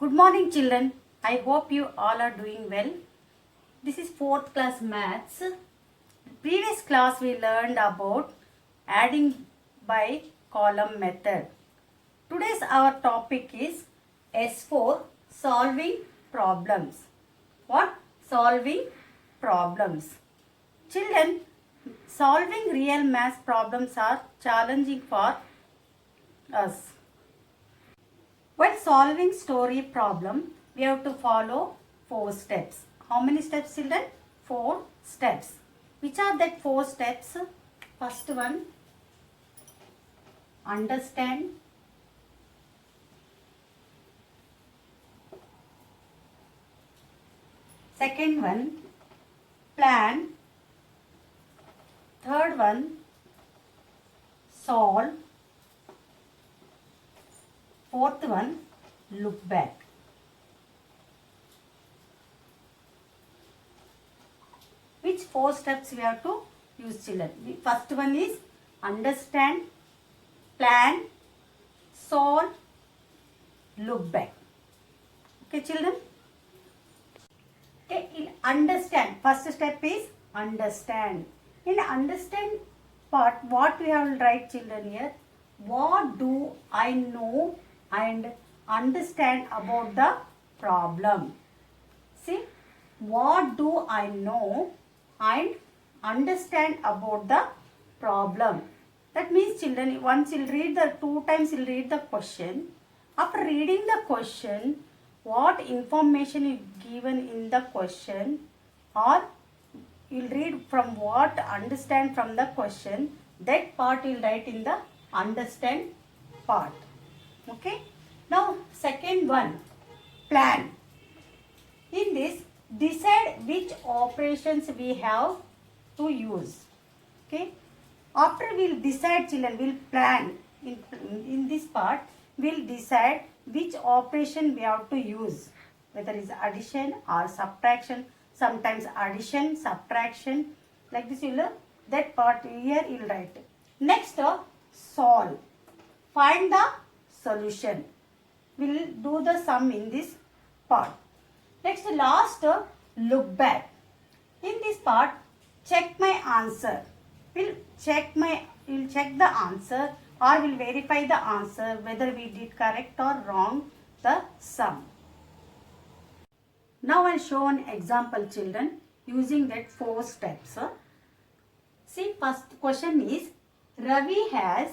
Good morning children. I hope you all are doing well. This is 4th class maths. Previous class we learned about adding by column method. Today's our topic is S4 solving problems. What? Solving problems. Children, solving real math problems are challenging for us. While solving story problem, we have to follow 4 steps. How many steps, children? 4 steps. Which are that 4 steps? First one, understand. Second one, plan. Third one, solve. Fourth one, look back. Which 4 steps we have to use, children? The first one is understand, plan, solve, look back. Okay, children? Okay, in understand, first step is understand. In understand part, what we have to write, children, here? What do I know and understand about the problem? See, what do I know and understand about the problem? That means, children, once you'll read the 2 times you'll read the question. After reading the question, what information is given in the question, or you'll read from what understand from the question, that part you'll write in the understand part. Okay. Now second one, plan. In this, decide which operations we have to use. Okay. After we'll decide, children, we'll plan. In this part, we'll decide which operation we have to use. Whether it's addition or subtraction. Sometimes addition, subtraction. Like this, you'll that part here you'll write. Next, solve. Find the solution. We'll do the sum in this part. Next, last, look back. In this part, check my answer. We'll check the answer, or we'll verify the answer whether we did correct or wrong the sum. Now I'll show an example, children, using that 4 steps. See, first question is, Ravi has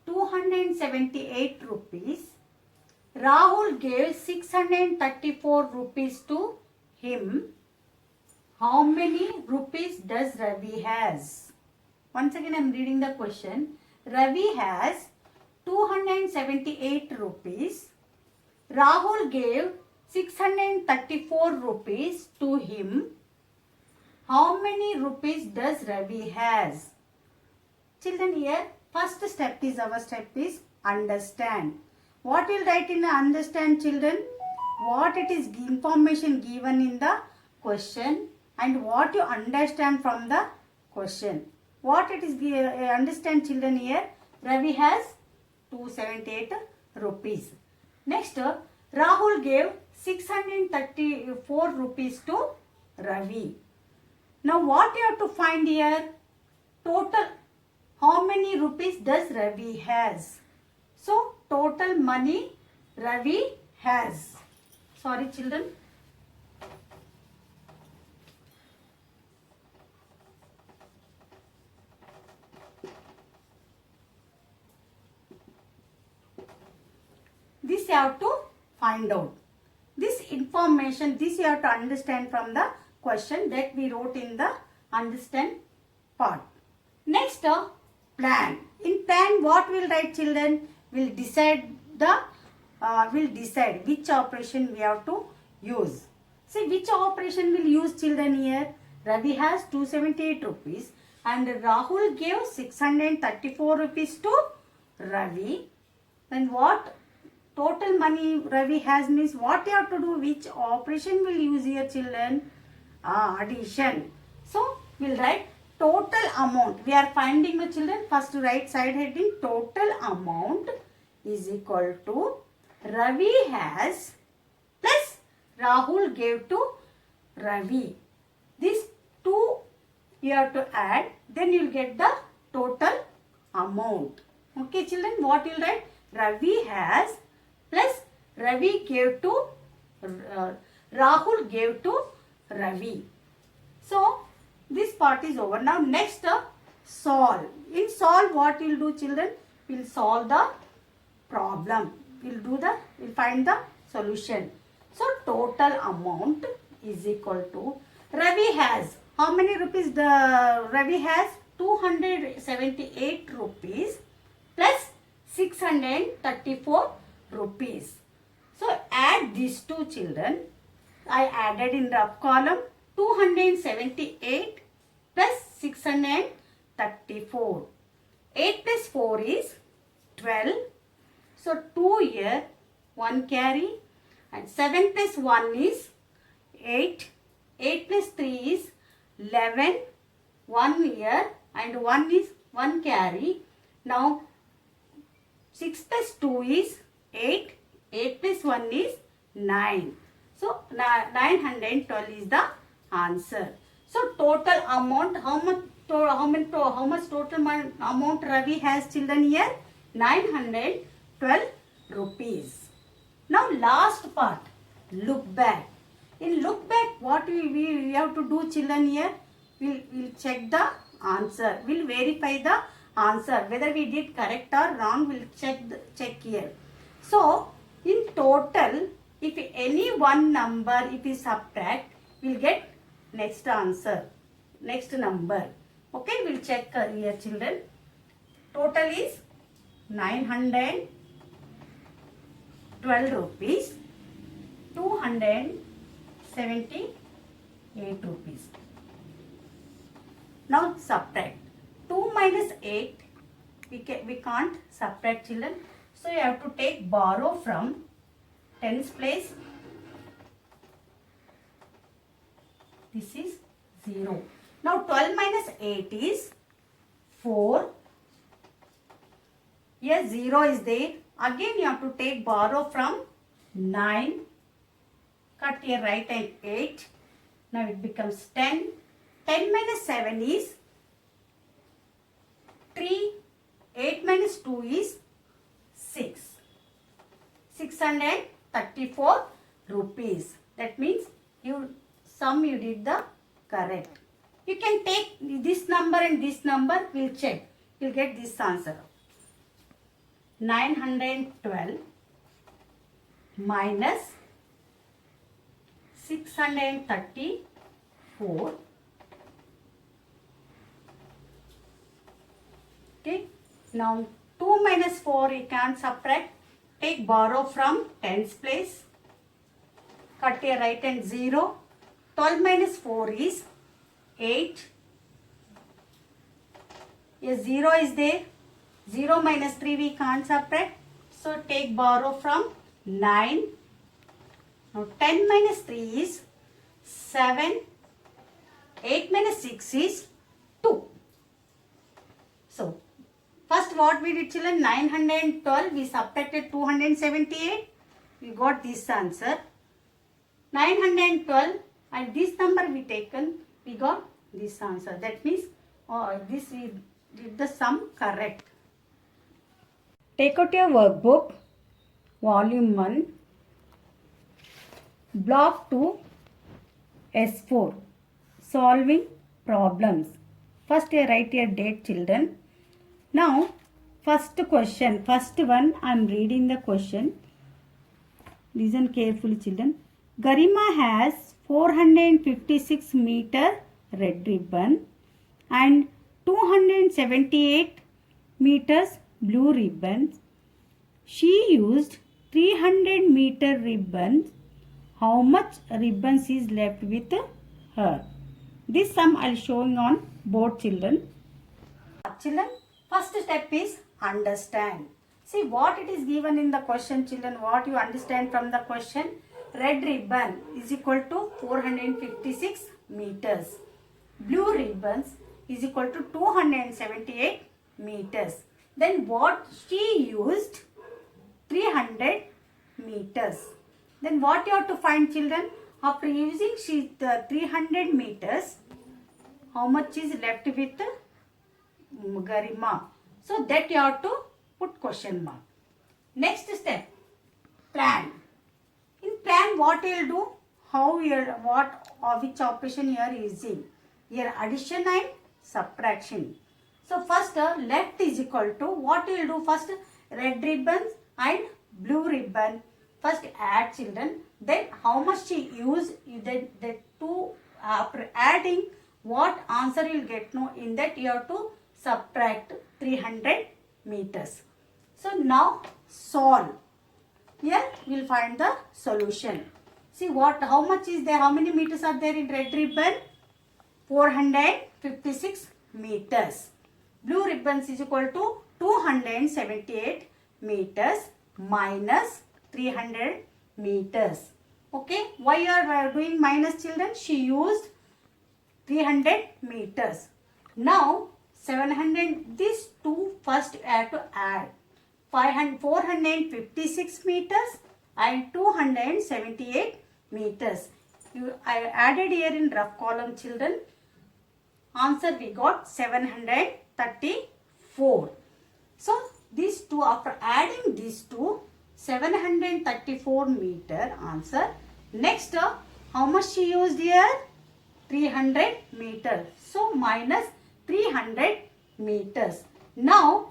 278 rupees. Rahul gave 634 rupees to him. How many rupees does Ravi has? Once again I am reading the question. Ravi has 278 rupees. Rahul gave 634 rupees to him. How many rupees does Ravi has? Children, here first step is understand. What will write in the understand, children? What it is information given in the question and what you understand from the question. What it is understand, children, here? Ravi has 278 rupees. Next, Rahul gave 634 rupees to Ravi. Now what you have to find here? Total. How many rupees does Ravi has? So, total money Ravi has. Sorry, children. This you have to find out. This information, this you have to understand from the question that we wrote in the understand part. Next, plan. In plan, what we'll write, children? We'll decide which operation we have to use. See, which operation we'll use, children, here? Ravi has 278 rupees and Rahul gave 634 rupees to Ravi. Then what total money Ravi has means what you have to do, which operation we'll use here, children? Addition. So, we'll write total amount. We are finding the children. First right side heading, total amount is equal to Ravi has Rahul gave to Ravi. These two you have to add, then you will get the total amount. Okay children, what you will write? Ravi has plus Ravi gave to Rahul gave to Ravi. So this part is over. Now next solve. In solve what we will do children? We will solve the problem. We'll find the solution. So total amount is equal to Ravi has, how many rupees the Ravi has? 278 rupees plus 634 rupees. So add these two children. I added in the up column 278 plus 634. 8 plus 4 is 12. So 2 here, 1 carry, and 7 plus 1 is 8. 8 plus 3 is 11. 1 here and 1 is 1 carry. Now 6 plus 2 is 8. 8 plus 1 is 9. So 912 is the answer. So total amount, how much total amount Ravi has children here? 912 rupees. Now last part, look back. In look back, what we have to do children here? We'll check the answer. We'll verify the answer. Whether we did correct or wrong, we'll check here. So in total, if any one number, if we subtract, we'll get next answer, next number. Okay, we'll check here children. Total is 912 rupees, 278 rupees. Now subtract. 2 minus 8, we can't subtract children. So you have to take borrow from tens place. This is 0. Now 12 minus 8 is 4. Here 0 is there. Again you have to take borrow from 9. Cut here right and 8. Now it becomes 10. 10 minus 7 is 3. 8 minus 2 is 6. 634 rupees. That means you did the correct. You can take this number and this number, we'll check. You'll get this answer. 912 minus 634. Okay. Now 2 minus 4 you can't subtract. Take borrow from tens place. Cut here right and 0. 12 minus 4 is 8. Yes, 0 is there. 0 minus 3 we can't subtract. So take borrow from 9. Now 10 minus 3 is 7. 8 minus 6 is 2. So first what we did children? 912. We subtracted 278. We got this answer. 912. And this number we taken, we got this answer. That means this we did the sum correct. Take out your workbook, volume 1, block 2, S4, solving problems. First you write your date children. Now first question, first one I am reading the question. Listen carefully children. Garima has 456 meter red ribbon and 278 meters blue ribbons. She used 300 meter ribbons. How much ribbons is left with her? This sum I will showing on board children. Children, first step is understand. See what it is given in the question children. What you understand from the question? Red ribbon is equal to 456 meters. Blue ribbons is equal to 278 meters. Then what she used? 300 meters. Then what you have to find, children? After using sheet 300 meters, how much is left with Garima? So that you have to put question mark. Next step, plan. In plan, what you will do? How you what or which operation you are using? Here addition and subtraction. So first left is equal to what you will do first, red ribbons and blue ribbon. First add, children. Then how much she use? Then the two after adding, what answer you will get? No, in that you have to subtract 300 meters. So now solve. Here we will find the solution. See how much is there? How many meters are there in red ribbon? 456 meters. Blue ribbons is equal to 278 meters minus 300 meters. Okay, why you are doing minus, children? She used 300 meters. Now 700, these two first I have to add. 456 meters and 278 meters. I added here in rough column, children. Answer we got 734. So these two, after adding these two, 734 meter answer. Next, how much she used here? 300 meters. So minus 300 meters. Now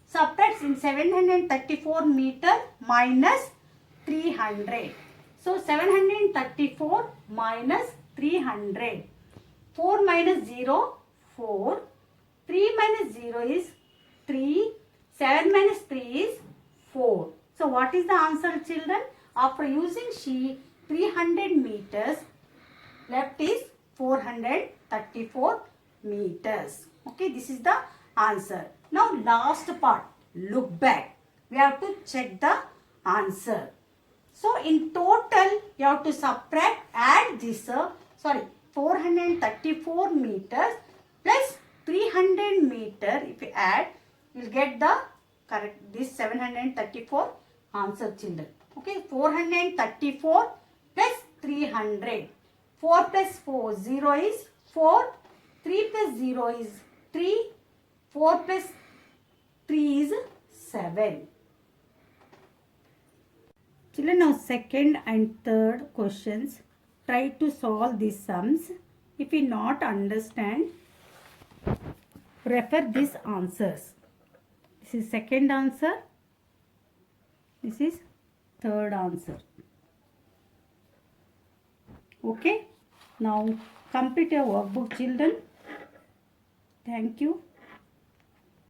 subtract in 734 meter minus 300. So 734 minus 300. 4 minus 0, 4. 3 minus 0 is 3. 7 minus 3 is 4. So what is the answer, children? After using she 300 meters, left is 434 meters. Okay, this is the answer. Now last part, look back. We have to check the answer. So in total, you have to subtract, add this, 434 meters plus 300 meter. If you add, you will get the correct, this 734 answer, children. Okay, 434 plus 300. 4 plus 4, 0 is 4. 3 plus 0 is 3. 4 plus 3 is 7. Children, now second and third questions, try to solve these sums. If you not understand, refer these answers. This is second answer. This is third answer. Okay. Now complete your workbook, children. Thank you.